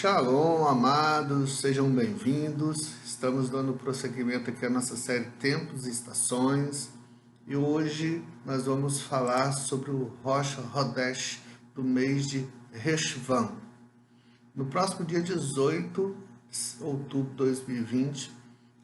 Shalom, amados, sejam bem-vindos. Estamos dando prosseguimento aqui à nossa série Tempos e Estações. E hoje nós vamos falar sobre o Rosh Hodesh do mês de Reshvan. No próximo dia 18 de outubro de 2020,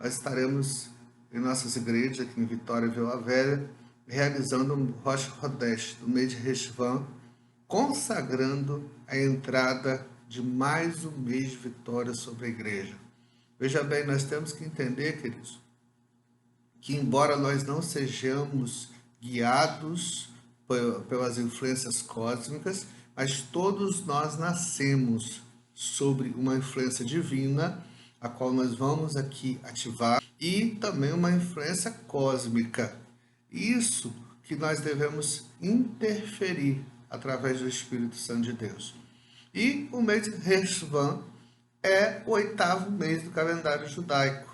nós estaremos em nossas igrejas aqui em Vitória, Vila Velha, realizando o Rosh Hodesh do mês de Reshvan, consagrando a entrada de mais um mês de vitória sobre a igreja. Veja bem, nós temos que entender, queridos, que embora nós não sejamos guiados pelas influências cósmicas, mas todos nós nascemos sobre uma influência divina, a qual nós vamos aqui ativar, e também uma influência cósmica. Isso que nós devemos interferir através do Espírito Santo de Deus. E o mês de Reshvan é o 8º mês do calendário judaico.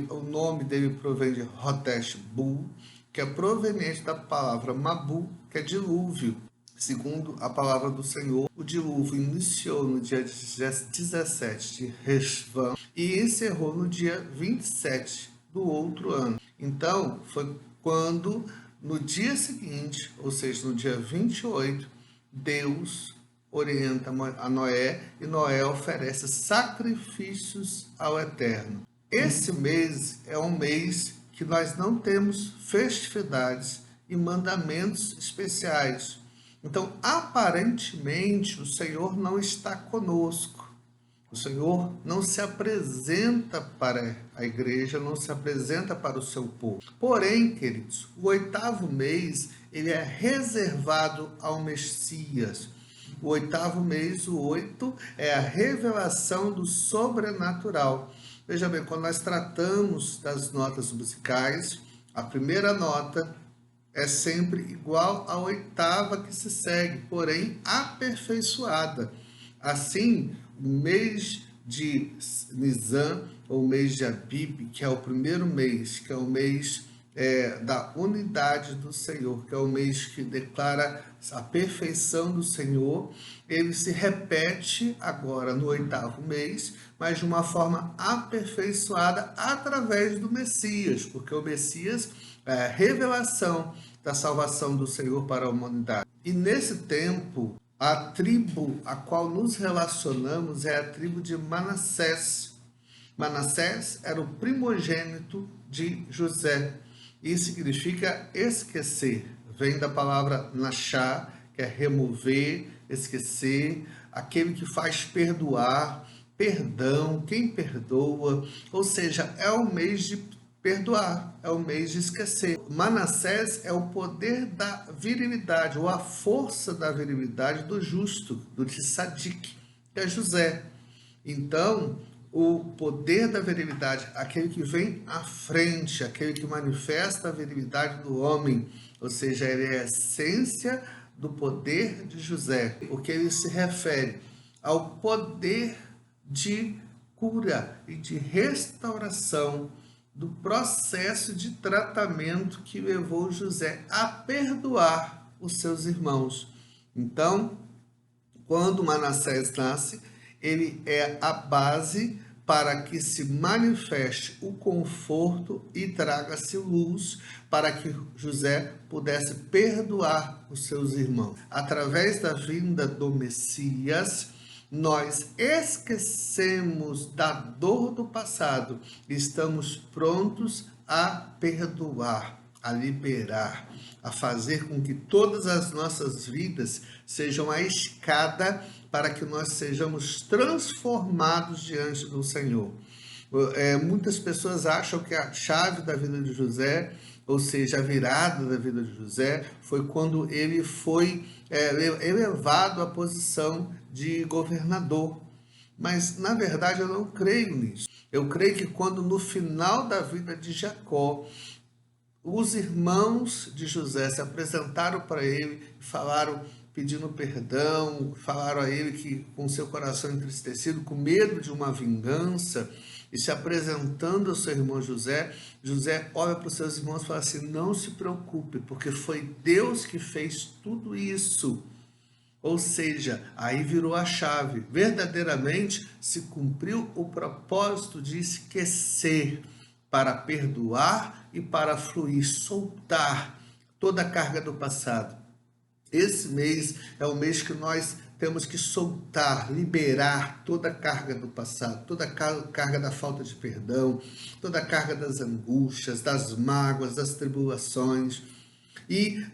O nome dele provém de Hodesh Bu, que é proveniente da palavra Mabu, que é dilúvio. Segundo a palavra do Senhor, o dilúvio iniciou no dia 17 de Reshvan e encerrou no dia 27 do outro ano. Então, foi quando, no dia seguinte, ou seja, no dia 28, Deus orienta a Noé e Noé oferece sacrifícios ao Eterno. Esse mês é um mês que nós não temos festividades e mandamentos especiais. Então, aparentemente, o Senhor não está conosco. O Senhor não se apresenta para a igreja, não se apresenta para o seu povo. Porém, queridos, o 8º mês, ele é reservado ao Messias. O 8º mês, o 8, é a revelação do sobrenatural. Veja bem, quando nós tratamos das notas musicais, a primeira nota é sempre igual à 8ª que se segue, porém aperfeiçoada. Assim, o mês de Nisan, ou o mês de Abib, que é o primeiro mês, que é o mês da unidade do Senhor, que é o mês que declara a perfeição do Senhor, ele se repete agora no 8º mês, mas de uma forma aperfeiçoada através do Messias, porque o Messias é a revelação da salvação do Senhor para a humanidade. E nesse tempo, a tribo a qual nos relacionamos é a tribo de Manassés. Manassés era o primogênito de José. Isso significa esquecer. Vem da palavra nachá, que é remover, esquecer, aquele que faz perdoar, perdão, quem perdoa. Ou seja, é o mês de perdoar, é o mês de esquecer. Manassés é o poder da virilidade, ou a força da virilidade do justo, do tzadik, que é José. Então, o poder da virilidade, aquele que vem à frente, aquele que manifesta a virilidade do homem, ou seja, ele é a essência do poder de José, porque ele se refere ao poder de cura e de restauração do processo de tratamento que levou José a perdoar os seus irmãos. Então, quando Manassés nasce, ele é a base para que se manifeste o conforto e traga-se luz para que José pudesse perdoar os seus irmãos. Através da vinda do Messias, nós esquecemos da dor do passado e estamos prontos a perdoar, a liberar, a fazer com que todas as nossas vidas sejam a escada para que nós sejamos transformados diante do Senhor. Muitas pessoas acham que a chave da vida de José, ou seja, a virada da vida de José, foi quando ele foi elevado à posição de governador. Mas, na verdade, eu não creio nisso. Eu creio que quando no final da vida de Jacó, os irmãos de José se apresentaram para ele e falaram, pedindo perdão, falaram a ele que com seu coração entristecido, com medo de uma vingança, e se apresentando ao seu irmão José, José olha para os seus irmãos e fala assim, não se preocupe, porque foi Deus que fez tudo isso. Ou seja, aí virou a chave. Verdadeiramente se cumpriu o propósito de esquecer, para perdoar e para fluir, soltar toda a carga do passado. Esse mês é o mês que nós temos que soltar, liberar toda a carga do passado, toda a carga da falta de perdão, toda a carga das angústias, das mágoas, das tribulações. E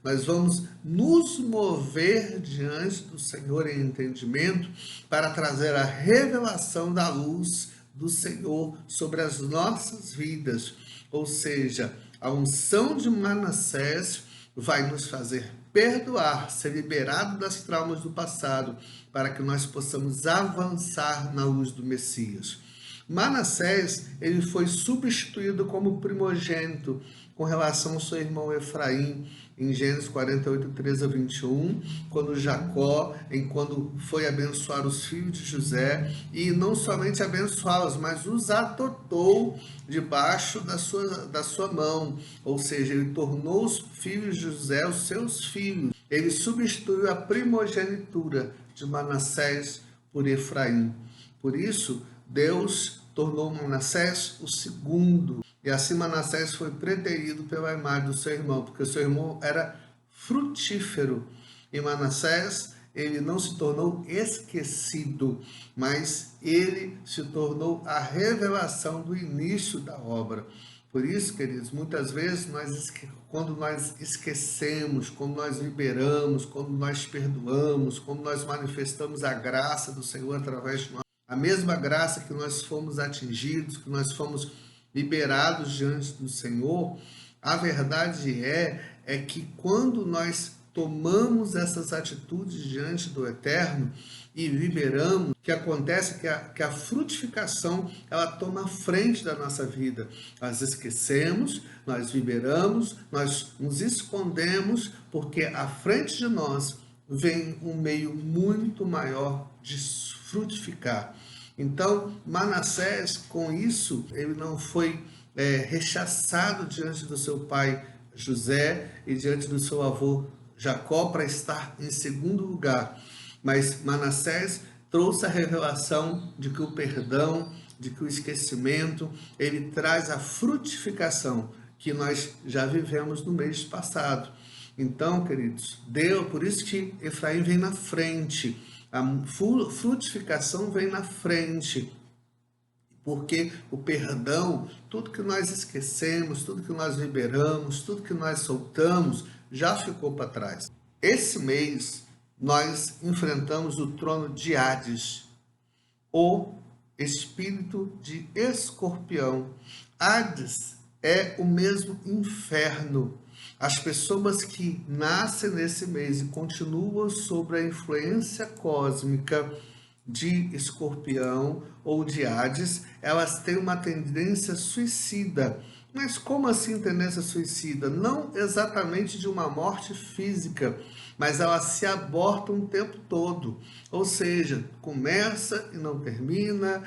nós vamos nos mover diante do Senhor em entendimento para trazer a revelação da luz do Senhor sobre as nossas vidas. Ou seja, a unção de Manassés vai nos fazer perdoar, ser liberado das traumas do passado, para que nós possamos avançar na luz do Messias. Manassés, ele foi substituído como primogênito com relação ao seu irmão Efraim, em Gênesis 48, 13 a 21, quando Jacó, quando foi abençoar os filhos de José, e não somente abençoá-los, mas os adotou debaixo da sua mão, ou seja, ele tornou os filhos de José os seus filhos. Ele substituiu a primogenitura de Manassés por Efraim. Por isso, Deus tornou Manassés o segundo. E assim Manassés foi preterido pela imagem do seu irmão, porque o seu irmão era frutífero. E Manassés, ele não se tornou esquecido, mas ele se tornou a revelação do início da obra. Por isso, queridos, muitas vezes quando nós esquecemos, quando nós liberamos, quando nós perdoamos, quando nós manifestamos a graça do Senhor através de nós, a mesma graça que nós fomos atingidos, que nós fomos liberados diante do Senhor, a verdade é que quando nós tomamos essas atitudes diante do Eterno e liberamos, o que acontece é que a frutificação, ela toma a frente da nossa vida. Nós esquecemos, nós liberamos, nós nos escondemos, porque à frente de nós vem um meio muito maior de frutificar. Então, Manassés, com isso, ele não foi rechaçado diante do seu pai José e diante do seu avô Jacó para estar em segundo lugar. Mas Manassés trouxe a revelação de que o perdão, de que o esquecimento, ele traz a frutificação que nós já vivemos no mês passado. Então, queridos, por isso que Efraim vem na frente. A frutificação vem na frente, porque o perdão, tudo que nós esquecemos, tudo que nós liberamos, tudo que nós soltamos, já ficou para trás. Esse mês, nós enfrentamos o trono de Hades, o espírito de Escorpião. Hades é o mesmo inferno. As pessoas que nascem nesse mês e continuam sob a influência cósmica de Escorpião ou de Hades, elas têm uma tendência suicida. Mas como assim tendência suicida? Não exatamente de uma morte física, mas elas se abortam o tempo todo. Ou seja, começa e não termina,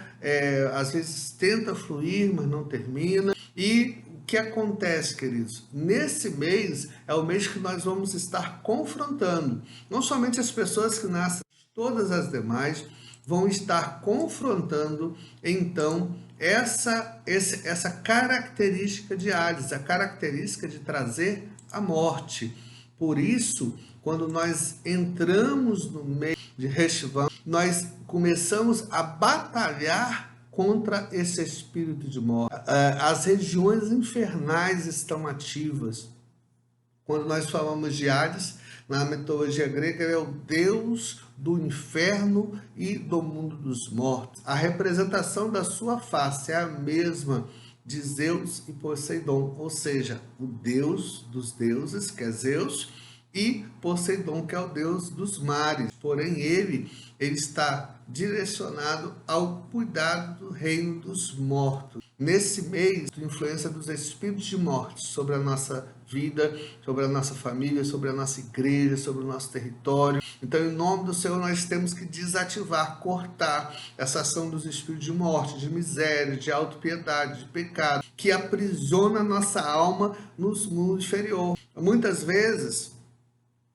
às vezes tenta fluir, mas não termina. E o que acontece, queridos? Nesse mês é o mês que nós vamos estar confrontando, não somente as pessoas que nascem, todas as demais vão estar confrontando, então, essa característica de Hades, a característica de trazer a morte. Por isso, quando nós entramos no meio de Reshvan, nós começamos a batalhar contra esse espírito de morte. As regiões infernais estão ativas. Quando nós falamos de Hades, na mitologia grega, ele é o deus do inferno e do mundo dos mortos. A representação da sua face é a mesma de Zeus e Poseidon, ou seja, o deus dos deuses, que é Zeus, e Poseidon, que é o deus dos mares. Porém, ele está direcionado ao cuidado do reino dos mortos. Nesse mês, a influência dos espíritos de morte sobre a nossa vida, sobre a nossa família, sobre a nossa igreja, sobre o nosso território. Então, em nome do Senhor, nós temos que desativar, cortar essa ação dos espíritos de morte, de miséria, de autopiedade, de pecado, que aprisiona a nossa alma no mundo inferior. Muitas vezes,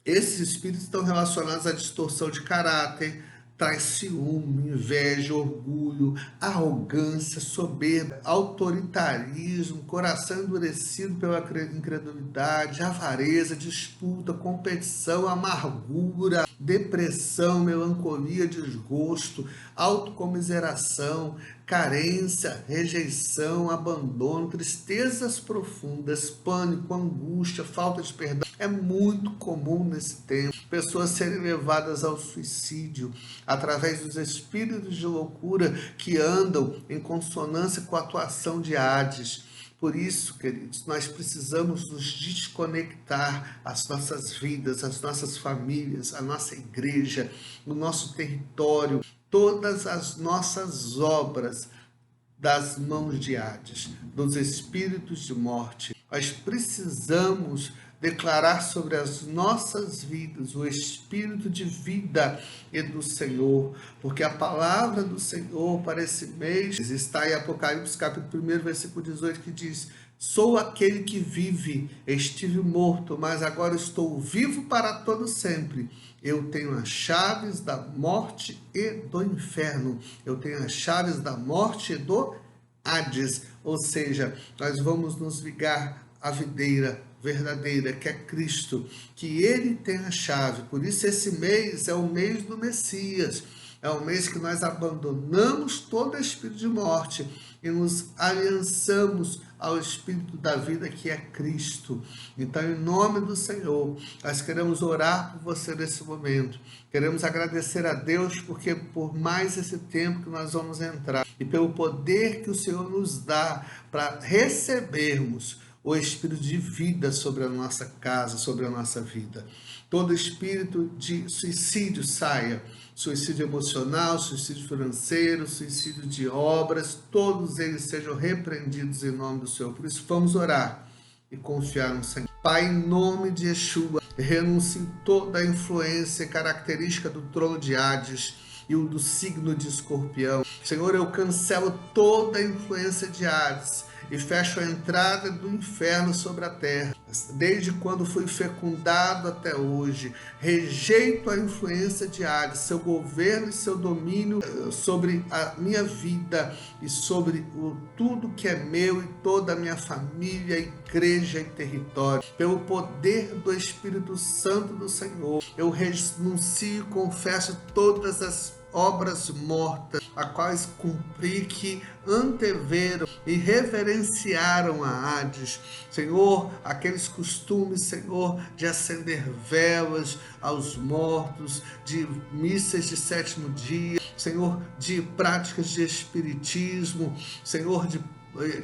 Esses espíritos estão relacionados à distorção de caráter, traz ciúme, inveja, orgulho, arrogância, soberba, autoritarismo, coração endurecido pela incredulidade, avareza, disputa, competição, amargura, depressão, melancolia, desgosto, autocomiseração, carência, rejeição, abandono, tristezas profundas, pânico, angústia, falta de perdão. É muito comum nesse tempo pessoas serem levadas ao suicídio através dos espíritos de loucura que andam em consonância com a atuação de Hades. Por isso, queridos, nós precisamos nos desconectar as nossas vidas, as nossas famílias, a nossa igreja, o nosso território, todas as nossas obras das mãos de Hades, dos espíritos de morte. Nós precisamos declarar sobre as nossas vidas o espírito de vida e do Senhor, porque a palavra do Senhor para esse mês está em Apocalipse capítulo 1, versículo 18, que diz: sou aquele que vive, estive morto, mas agora estou vivo para todo sempre. Eu tenho as chaves da morte e do inferno. Eu tenho as chaves da morte e do Hades. Ou seja, nós vamos nos ligar à videira verdadeira, que é Cristo, que Ele tem a chave. Por isso esse mês é o mês do Messias. É o mês que nós abandonamos todo espírito de morte e nos aliançamos ao espírito da vida, que é Cristo. Então, em nome do Senhor, nós queremos orar por você nesse momento. Queremos agradecer a Deus porque por mais esse tempo que nós vamos entrar e pelo poder que o Senhor nos dá para recebermos o espírito de vida sobre a nossa casa, sobre a nossa vida. Todo espírito de suicídio saia. Suicídio emocional, suicídio financeiro, suicídio de obras, todos eles sejam repreendidos em nome do Senhor. Por isso, vamos orar e confiar no Senhor. Pai, em nome de Yeshua, renuncie toda a influência característica do trono de Hades e o do signo de Escorpião. Senhor, eu cancelo toda a influência de Hades e fecho a entrada do inferno sobre a terra. Desde quando fui fecundado até hoje, rejeito a influência de Hades, seu governo e seu domínio sobre a minha vida e sobre tudo que é meu e toda a minha família, igreja e território. Pelo poder do Espírito Santo do Senhor, eu renuncio e confesso todas as obras mortas, a quais cumpri, que anteveram e reverenciaram a Hades. Senhor, aqueles costumes, Senhor, de acender velas aos mortos, de missas de sétimo dia, Senhor, de práticas de espiritismo, Senhor,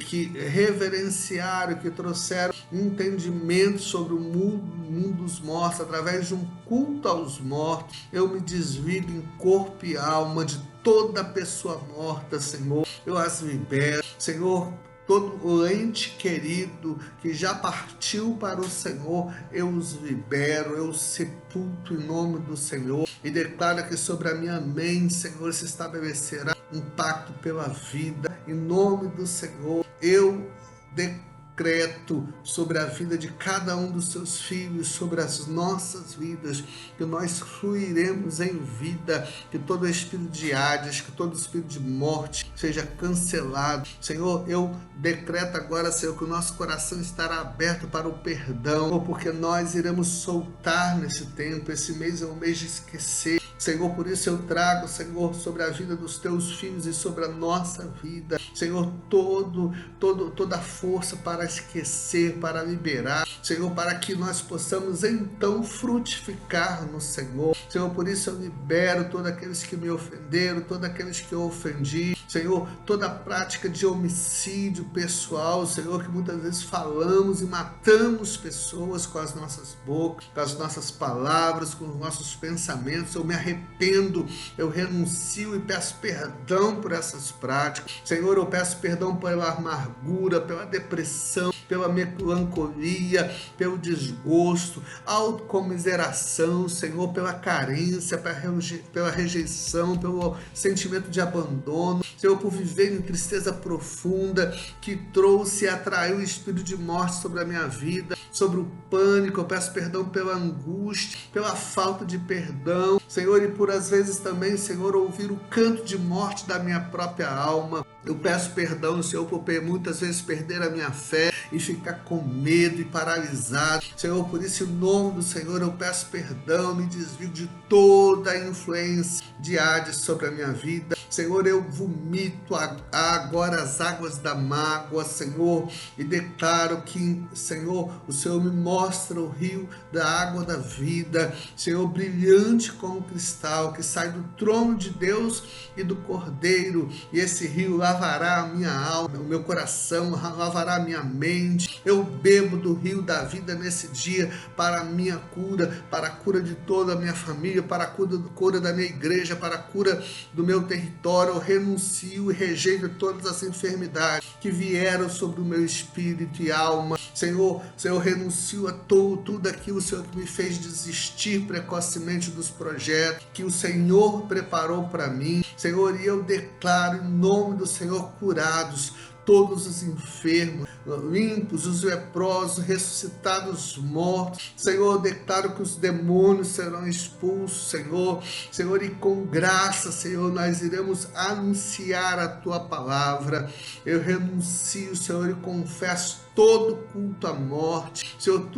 que reverenciaram, que trouxeram entendimento sobre o mundo dos mortos, através de um culto aos mortos. Eu me desligo em corpo e alma de toda pessoa morta, Senhor. Eu as libero, Senhor. Todo o ente querido que já partiu para o Senhor, eu os libero, eu os sepulto em nome do Senhor e declaro que sobre a minha mente, Senhor, se estabelecerá um pacto pela vida. Em nome do Senhor, eu decreto sobre a vida de cada um dos seus filhos, sobre as nossas vidas, que nós fluiremos em vida, que todo espírito de Hades, que todo espírito de morte seja cancelado. Senhor, eu decreto agora, Senhor, que o nosso coração estará aberto para o perdão, porque nós iremos soltar nesse tempo. Esse mês é um mês de esquecer. Senhor, por isso eu trago, Senhor, sobre a vida dos teus filhos e sobre a nossa vida, Senhor, toda a força para esquecer, para liberar, Senhor, para que nós possamos então frutificar no Senhor. Senhor, por isso eu libero todos aqueles que me ofenderam, todos aqueles que eu ofendi, Senhor, toda a prática de homicídio pessoal, Senhor, que muitas vezes falamos e matamos pessoas com as nossas bocas, com as nossas palavras, com os nossos pensamentos. Eu me arrependo, eu renuncio e peço perdão por essas práticas. Senhor, eu peço perdão pela amargura, pela depressão, pela melancolia, pelo desgosto, autocomiseração, Senhor, pela carência, pela rejeição, pelo sentimento de abandono, Senhor, por viver em tristeza profunda que trouxe e atraiu o espírito de morte sobre a minha vida. sobre o pânico, eu peço perdão pela angústia, pela falta de perdão, Senhor, e por às vezes também, Senhor, ouvir o canto de morte da minha própria alma. Eu peço perdão, Senhor, por muitas vezes perder a minha fé e ficar com medo e paralisado. Senhor, por isso, em nome do Senhor, eu peço perdão, me desvio de toda a influência de Hades sobre a minha vida. Senhor, eu vomito agora as águas da mágoa, Senhor, e declaro que, Senhor, o Senhor me mostra o rio da água da vida, Senhor, brilhante como cristal, que sai do trono de Deus e do Cordeiro, e esse rio lavará a minha alma, o meu coração, lavará a minha mente. Eu bebo do rio da vida nesse dia para a minha cura, para a cura de toda a minha família, para a cura da minha igreja, para a cura do meu território. Eu renuncio e rejeito todas as enfermidades que vieram sobre o meu espírito e alma. Senhor, eu renuncio a tudo aquilo, Senhor, que me fez desistir precocemente dos projetos que o Senhor preparou para mim. Senhor, e eu declaro em nome do Senhor curados todos os enfermos, limpos, os leprosos, ressuscitados mortos. Senhor, eu declaro que os demônios serão expulsos, Senhor. Senhor, e com graça, Senhor, nós iremos anunciar a Tua palavra. Eu renuncio, Senhor, e confesso todo culto à morte. Senhor,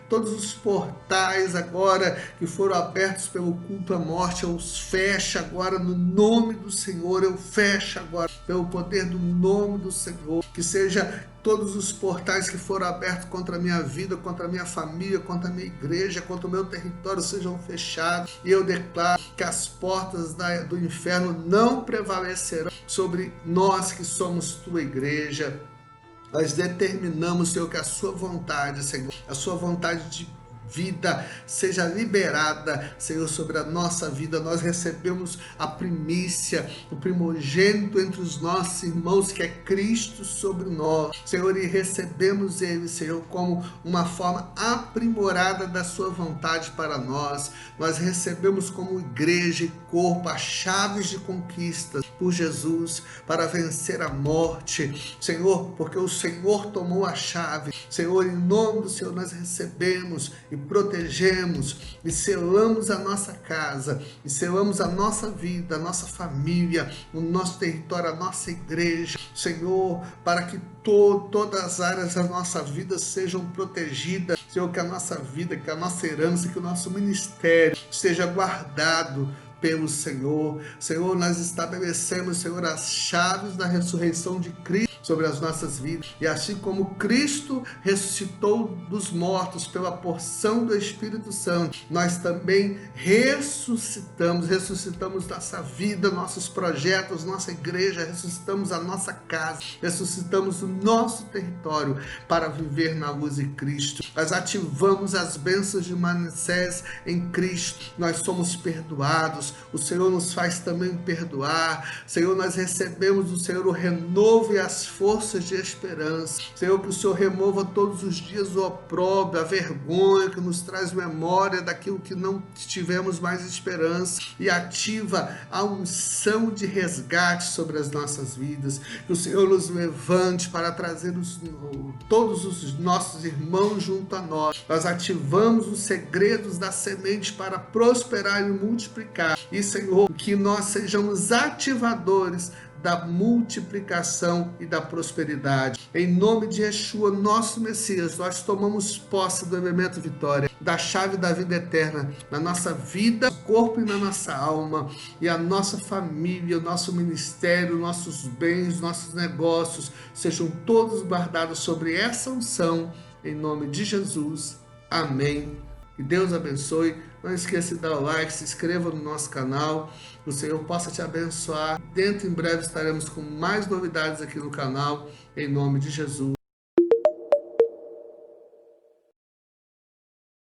todos os portais agora que foram abertos pelo culto à morte, eu os fecho agora no nome do Senhor. Eu fecho agora pelo poder do nome do Senhor. Que seja todos os portais que foram abertos contra a minha vida, contra a minha família, contra a minha igreja, contra o meu território sejam fechados. E eu declaro que as portas do inferno não prevalecerão sobre nós que somos Tua igreja. Nós determinamos, Senhor, que a Sua vontade, Senhor, a Sua vontade de vida seja liberada, Senhor, sobre a nossa vida. Nós recebemos a primícia, o primogênito entre os nossos irmãos, que é Cristo sobre nós, Senhor, e recebemos Ele, Senhor, como uma forma aprimorada da Sua vontade para nós. Nós recebemos como igreja e corpo as chaves de conquista por Jesus para vencer a morte, Senhor, porque o Senhor tomou a chave. Senhor, em nome do Senhor nós recebemos e protegemos e selamos a nossa casa, e selamos a nossa vida, a nossa família, o nosso território, a nossa igreja, Senhor, para que todas as áreas da nossa vida sejam protegidas, Senhor, que a nossa vida, que a nossa herança, que o nosso ministério esteja guardado pelo Senhor. Senhor, nós estabelecemos, Senhor, as chaves da ressurreição de Cristo sobre as nossas vidas. E assim como Cristo ressuscitou dos mortos pela porção do Espírito Santo, nós também ressuscitamos nossa vida, nossos projetos, nossa igreja, ressuscitamos a nossa casa, ressuscitamos o nosso território para viver na luz de Cristo. Nós ativamos as bênçãos de Manassés em Cristo. Nós somos perdoados. O Senhor nos faz também perdoar. Senhor, nós recebemos do Senhor o renovo e as forças de esperança. Senhor, que o Senhor remova todos os dias o opróbrio, a vergonha, que nos traz memória daquilo que não tivemos mais esperança, e ativa a unção de resgate sobre as nossas vidas. Que o Senhor nos levante para trazer todos os nossos irmãos junto a nós. Nós ativamos os segredos da semente para prosperar e multiplicar. E, Senhor, que nós sejamos ativadores da multiplicação e da prosperidade. Em nome de Yeshua, nosso Messias, nós tomamos posse do elemento vitória, da chave da vida eterna, na nossa vida, no corpo e na nossa alma, e a nossa família, o nosso ministério, nossos bens, nossos negócios, sejam todos guardados sobre essa unção, em nome de Jesus. Amém. Que Deus abençoe. Não esqueça de dar o like, se inscreva no nosso canal. O Senhor possa te abençoar. Dentro em breve estaremos com mais novidades aqui no canal. Em nome de Jesus.